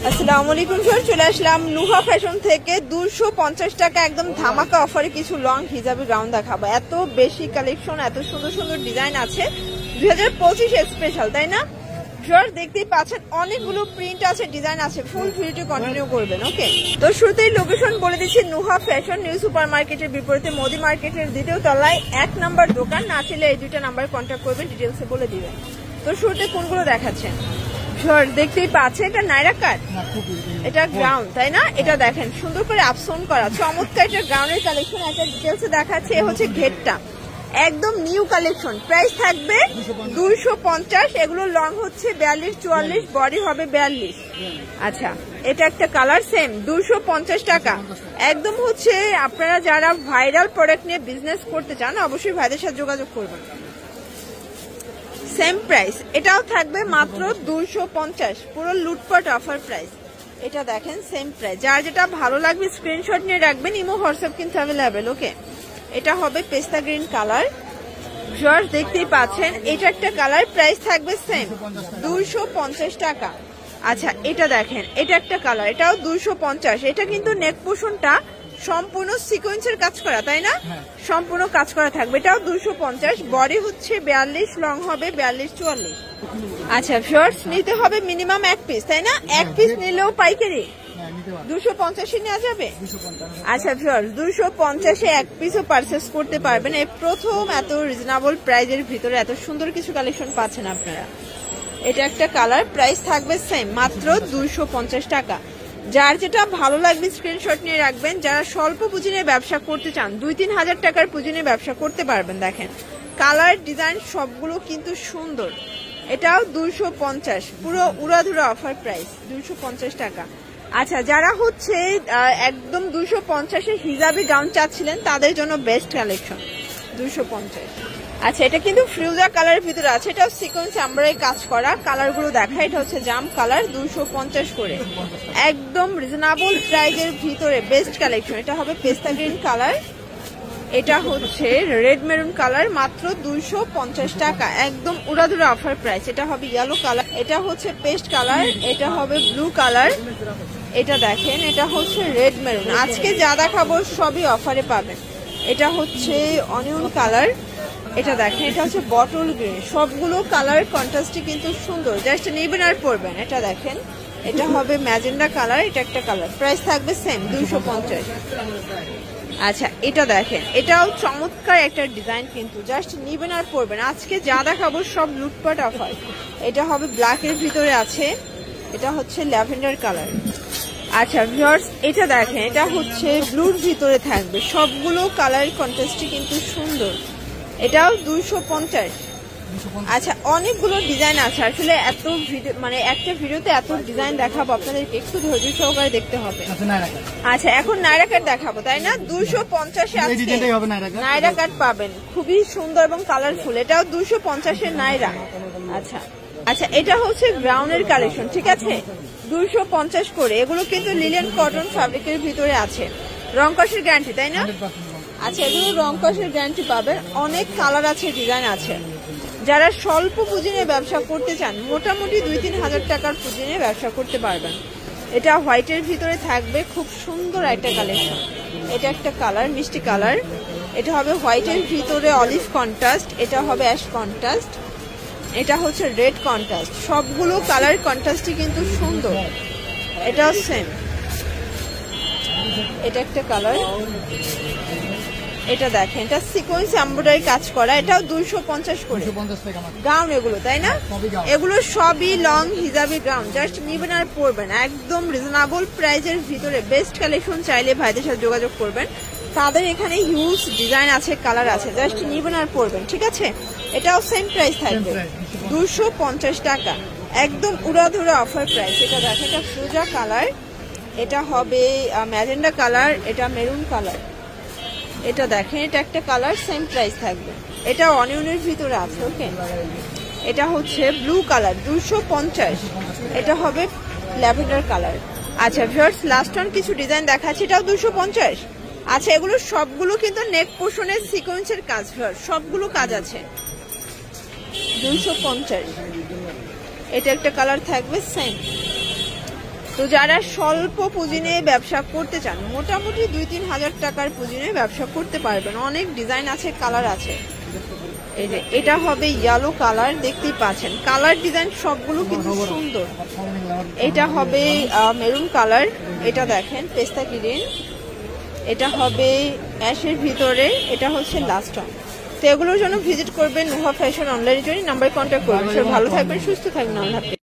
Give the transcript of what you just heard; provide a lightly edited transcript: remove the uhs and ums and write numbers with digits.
আসসালামু আলাইকুম স্যার, চলে আসলাম নুহা ফ্যাশন থেকে 250 টাকা একদম ধামাকা অফারে কিছু লং হিজাবি গাউন দেখাবো। এত বেশি কালেকশন, এত সুন্দর সুন্দর ডিজাইন আছে, 2025 স্পেশাল, তাই না? স্যার দেখতেই পাচ্ছেন অনেকগুলো প্রিন্ট আছে, ডিজাইন আছে, ফুল ভিডিওটি কন্টিনিউ করবেন। ওকে, তো শুরুতেই লোকেশন বলে দিচ্ছি, নুহা ফ্যাশন নিউ সুপার মার্কেটের বিপরীতে মোদি মার্কেটের দ্বিতীয় তলায় 1 নম্বর দোকান। না ছিল এই দুইটা নাম্বার কন্ট্যাক্ট করবেন, ডিটেলসে বলে দিবেন। তো শুরুতে কোনগুলো দেখাচ্ছেন? দেখতেই পাচ্ছে এটা নাইরা কাট, এটা গ্রাউন্ড, তাই না? এটা দেখেন সুন্দর করে আপসন করা, চমৎকার এটা গ্রাউন্ডের কালেকশন। একটা ডিটেলসে দেখাচ্ছে, এ হচ্ছে ঘেরটা, একদম নিউ কালেকশন। প্রাইস থাকবে 250। এগুলো লং হচ্ছে 42-44, বডি হবে 42। আচ্ছা, এটা একটা কালার সেম 250 টাকা একদম। হচ্ছে আপনারা যারা ভাইরাল প্রোডাক্ট নিয়ে বিজনেস করতে চান অবশ্যই ভাইদের সাথে যোগাযোগ করবেন। সেম প্রাইস, এটাও থাকবে মাত্র 250, পুরো লুটপাট অফার প্রাইস। এটা দেখেন সেম প্রাইস, যার যেটা ভালো লাগবে স্ক্রিনশট নিয়ে রাখবেন, ইমো হোয়াটসঅ্যাপ কিন্তু অ্যাভেলেবেল। ওকে, এটা হবে পেস্তা গ্রিন কালার, জর্জ দেখতেই পাচ্ছেন, এটা একটা কালার, প্রাইস থাকবে সেম 250 টাকা। আচ্ছা, এটা দেখেন, এটা একটা কালার, এটাও 250। এটা কিন্তু নেক পোর্শনটা সম্পূর্ণ সিকোয়েন্সের কাজ করা, তাই না? সম্পূর্ণ কাজ করা থাকবে, এটাও 250, বডি হচ্ছে 42, লং হবে 42-44। আচ্ছা ভিউয়ার্স, নিতে হবে মিনিমাম 1 পিস, তাই না? 1 পিস নিলেও পাইকারি 250 নেওয়া যাবে। আচ্ছা ভিউয়ার্স, 250-এ 1 পিসও পারচেস করতে পারবেন। এই প্রথম এত রিজনেবল প্রাইজের ভিতরে এত সুন্দর কিছু কালেকশন পাচ্ছেন আপনারা। এটা একটা কালার, প্রাইস থাকবে সেম মাত্র 250 টাকা। যার যেটা ভালো লাগবে স্ক্রিনশট নিয়ে রাখবেন। যারা স্বল্প পুঁজি নিয়ে ব্যবসা করতে চান, 2-3 হাজার টাকার পুঁজি নিয়ে ব্যবসা করতে পারবেন। দেখেন কালার ডিজাইন সবগুলো কিন্তু সুন্দর। এটাও 250, পুরো উড়াধুরা অফার প্রাইস 250 টাকা। আচ্ছা, যারা হচ্ছে একদম 250-এ হিজাবি গাউন চাচ্ছিলেন তাদের জন্য বেস্ট কালেকশন 250। আচ্ছা, এটা কিন্তু ফিরোজা কালারের ভিতরে আছে, এটা সিকোয়েন্স আমরাই কাজ করা। কালারগুলো দেখা, এটা হচ্ছে জাম কালার, 250 করে একদম রিজনেবল প্রাইজের ভিতরে বেস্ট কালেকশন। এটা হবে পেস্তা গ্রিন কালার, এটা হচ্ছে রেড মেরুন কালার, মাত্র 250 টাকা একদম উড়াধুরা অফার প্রাইস। এটা হবে ইয়েলো কালার, এটা হচ্ছে পেস্ট কালার, এটা হবে ব্লু কালার, এটা দেখেন, এটা হচ্ছে রেড মেরুন। আজকে যা দেখাবো সবই অফারে পাবেন। এটা হচ্ছে অনিয়ন কালার, এটা দেখেন, এটা হচ্ছে বটল গ্রিন। সবগুলো কালার কন্ট্রাস্টে কিন্তু সুন্দর, জাস্ট নেবেন আর পরবেন। এটা দেখেন, এটা হবে ম্যাজেন্ডা কালার, এটা একটা কালার, প্রাইস থাকবে সেম 250। আচ্ছা, এটা দেখেন, এটাও চমৎকার একটা ডিজাইন, কিন্তু জাস্ট নিবেন আর পরবেন। আজকে যা দেখাবো সব লুটপাট অফার। এটা হবে ব্ল্যাকের ভিতরে আছে, এটা হচ্ছে ল্যাভেন্ডার কালার। আচ্ছা ভিউয়ার্স, এটা দেখেন, এটা হচ্ছে ব্লুর ভিতরে থাকবে। সবগুলো কালার কন্ট্রাস্টে কিন্তু সুন্দর, এটাও 250। আচ্ছা, অনেকগুলো ডিজাইন আছে, আসলে এত ভিডিও মানে একটা ভিডিওতে এত ডিজাইন দেখাবো আপনাদেরকে, একটু ধৈর্য সহকারে দেখতে হবে। আচ্ছা, এখন নাইরা কাট দেখাবো, তাই না? 250-এ নাইরা কাট পাবেন, খুবই সুন্দর এবং কালারফুল। এটাও 250-এর নাইরা। আচ্ছা আচ্ছা, এটা হচ্ছে গ্রাউন্ডের কালেকশন, ঠিক আছে, 250 করে। এগুলো কিন্তু লিলেন কটন ফ্যাব্রিকের ভিতরে আছে, রং কষের গ্যারান্টি, তাই না? আচ্ছা, এগুলো রং কষের গ্যারান্টি পাবেন। অনেক কালার আছে, ডিজাইন আছে। যারা স্বল্প পুঁজি নিয়ে ব্যবসা করতে চান, মোটামুটি 2-3 হাজার টাকার পুঁজি নিয়ে ব্যবসা করতে পারবেন। এটা হোয়াইটের ভিতরে থাকবে, খুব সুন্দর একটা কালেকশন। এটা একটা কালার, মিষ্টি কালার, এটা হবে হোয়াইটের ভিতরে অলিভ কন্ট্রাস্ট, এটা হবে অ্যাশ কন্ট্রাস্ট, এটা হচ্ছে রেড কন্ট্রাস্ট। সবগুলো কালার কন্ট্রাস্টই কিন্তু সুন্দর। এটাও সেম, এটা একটা কালার, এটা দেখেন, এটা সিকোয়েন্স এমব্রয়ডারি কাজ করা, এটাও 250 করে গাউন এগুলো, তাই না? এগুলো সবই লং হিজাবি গাউন, জাস্ট নিবেন আর পরবেন একদম রিজনেবল প্রাইজের ভিতরে। বেস্ট কালেকশন, চাইলে ভাইদের সাথে যোগাযোগ করবেন, তাদের এখানে হিউজ ডিজাইন আছে, কালার আছে, জাস্ট নিবেন আর পরবেন, ঠিক আছে? এটাও সেম প্রাইস থাকবে 250 টাকা একদম উড়াধুরা অফার প্রাইস। এটা দেখেন, এটা ফিরোজা কালার, এটা হবে ম্যাজেন্ডা কালার, এটা মেরুন কালার, এটা দেখেন, এটা একটা কালার, সেম প্রাইস থাকবে। এটা অনিয়নের ভিতরে আছে। ওকে, এটা হচ্ছে ব্লু কালার, 250। এটা হবে ল্যাভেন্ডার কালার। আচ্ছা ভিউয়ার্স, লাস্ট অন কিছু ডিজাইন দেখাচ্ছি, এটাও 250। আচ্ছা, এগুলো সবগুলো কিন্তু নেক পোর্শনের সিকোয়েন্সের কাজ, ভিউয়ার্স সবগুলো কাজ আছে, 250। এটা একটা কালার থাকবে সেম। তো যারা স্বল্প পুঁজি নিয়ে ব্যবসা করতে চান, মোটামুটি 2-3 হাজার টাকার পুঁজি নিয়ে ব্যবসা করতে পারবেন। অনেক ডিজাইন আছে, কালার আছে। এই যে এটা হবে ইয়েলো কালার, দেখতেই পাচ্ছেন কালার ডিজাইন সবগুলো কিন্তু সুন্দর। এটা হবে মেরুন কালার, এটা দেখেন পেস্তা গ্রিন, এটা হবে অ্যাশের ভিতরে, এটা হচ্ছে লাস্ট ওয়ান। তো এগুলোর জন্য ভিজিট করবেন নুহা ফ্যাশন অনলাইনের জন্য, নাম্বারে কন্ট্যাক্ট করবেন। সবাই ভালো থাকবেন, সুস্থ থাকবেন, আল্লাহ হাফেজ।